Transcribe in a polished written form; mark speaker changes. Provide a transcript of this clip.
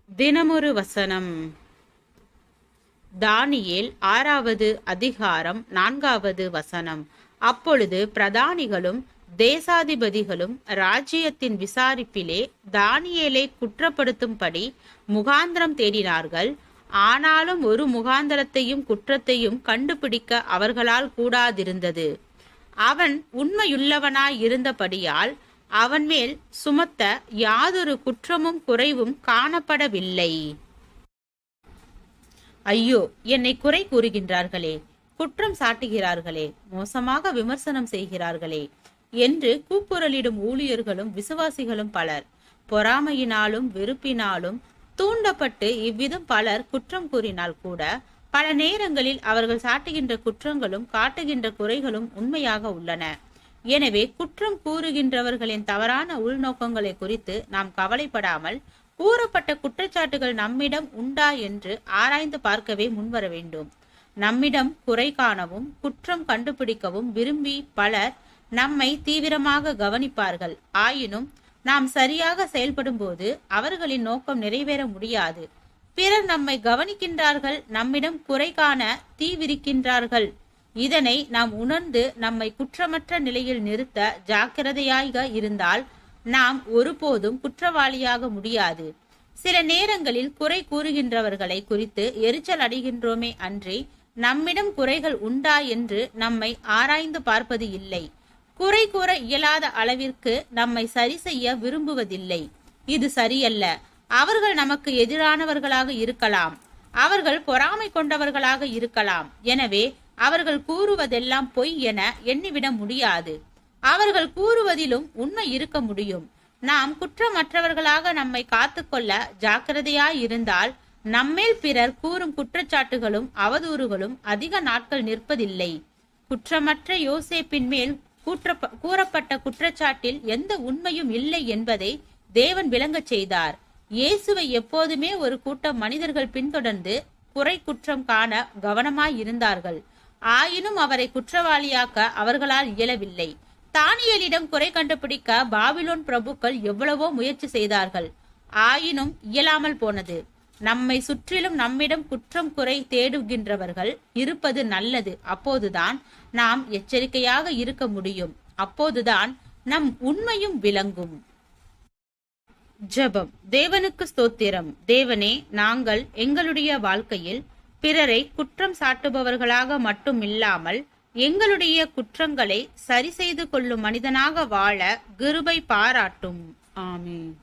Speaker 1: தினமொரு வசனம். தானியேல் 6வது அதிகாரம் 4வது வசனம். அப்பொழுது பிரதானிகளும் தேசாதிபதிகளும் ராஜ்யத்தின் விசாரிப்பிலே தானியேலை குற்றப்படுத்தும்படி முகாந்திரம் தேடினார்கள். ஆனாலும் ஒரு முகாந்திரத்தையும் குற்றத்தையும் கண்டுபிடிக்க அவர்களால் கூடாதிருந்தது. அவன் உண்மையுள்ளவனாய் இருந்தபடியால் அவன் மேல் சுமத்த யாதொரு குற்றமும் குறைவும் காணப்படவில்லை. ஐயோ, என்னை குறை கூறுகின்றார்களே, குற்றம் சாட்டுகிறார்களே, மோசமாக விமர்சனம் செய்கிறார்களே என்று கூக்குரலிடும் ஊழியர்களும் விசுவாசிகளும் பலர். பொறாமையினாலும் வெறுப்பினாலும் தூண்டப்பட்டு இவ்விதம் பலர் குற்றம் கூறினால் கூட பல நேரங்களில் அவர்கள் சாட்டுகின்ற குற்றங்களும் காட்டுகின்ற குறைகளும் உண்மையாக உள்ளன. எனவே குற்றம் கூறுகின்றவர்களின் தவறான உள்நோக்கங்களை குறித்து நாம் கவலைப்படாமல் கூறப்பட்ட குற்றச்சாட்டுகள் நம்மிடம் உண்டா என்று ஆராய்ந்து பார்க்கவே முன்வர வேண்டும். நம்மிடம் குறை காணவும் குற்றம் கண்டுபிடிக்கவும் விரும்பி பலர் நம்மை தீவிரமாக கவனிப்பார்கள். ஆயினும் நாம் சரியாக செயல்படும் போது அவர்களின் நோக்கம் நிறைவேற முடியாது. பிறர் நம்மை கவனிக்கின்றார்கள், நம்மிடம் குறை காண தீவிரிக்கின்றார்கள். இதனை நாம் உணர்ந்து நம்மை குற்றமற்ற நிலையில் நிறுத்த ஜாக்கிரதையாக இருந்தால் நாம் ஒருபோதும் குற்றவாளியாக முடியாது. சில நேரங்களில் குறை கூறுகின்றவர்களை குறித்து எரிச்சல் அடைகின்றோமே அன்றி நம்மிடம் குறைகள் உண்டா என்று நம்மை ஆராய்ந்து பார்ப்பது இல்லை. குறை கூற இயலாத அளவிற்கு நம்மை சரி செய்ய விரும்புவதில்லை. இது சரியல்ல. அவர்கள் நமக்கு எதிரானவர்களாக இருக்கலாம், அவர்கள் பொறாமை கொண்டவர்களாக இருக்கலாம். எனவே அவர்கள் கூறுவதெல்லாம் பொய் என எண்ணிவிட முடியாது. அவர்கள் கூறுவதிலும் உண்மை இருக்க முடியும். நாம் குற்றமற்றவர்களாக நம்மை காத்துக்கொள்ள ஜாக்கிரதையாய் இருந்தால் நம்மேல் பிறர் கூறும் குற்றச்சாட்டுகளும் அவதூறுகளும் அதிக நாட்கள் நிற்பதில்லை. குற்றமற்ற யோசேப்பின் மேல் கூறப்பட்ட குற்றச்சாட்டில் எந்த உண்மையும் இல்லை என்பதை தேவன் விளங்கச் செய்தார். இயேசுவை எப்போதுமே ஒரு கூட்டம் மனிதர்கள் பின்தொடர்ந்து குறை குற்றம் காண கவனமாய் இருந்தார்கள். ஆயினும் அவரை குற்றவாளியாக்க அவர்களால் இயலவில்லை. தானியேலிடம் குறை கண்டுபிடிக்க பாபிலோன் பிரபுக்கள் எவ்வளவோ முயற்சி செய்தார்கள். ஆயினும் இயலாமல் போனது. நம்மை சுற்றிலும் நம்மிடம் குற்றம் குறை தேடுகின்றவர்கள் இருப்பது நல்லது. அப்போதுதான் நாம் எச்சரிக்கையாக இருக்க முடியும். அப்போதுதான் நம் உண்மையும் விளங்கும். ஜெபம். தேவனுக்கு ஸ்தோத்திரம். தேவனே, நாங்கள் எங்களுடைய வாழ்க்கையில் பிறரை குற்றம் சாட்டுபவர்களாக மட்டும் இல்லாமல் எங்களுடைய குற்றங்களை சரி செய்து கொள்ளும் மனிதனாக வாழ கிருபை பாராட்டும். ஆமென்.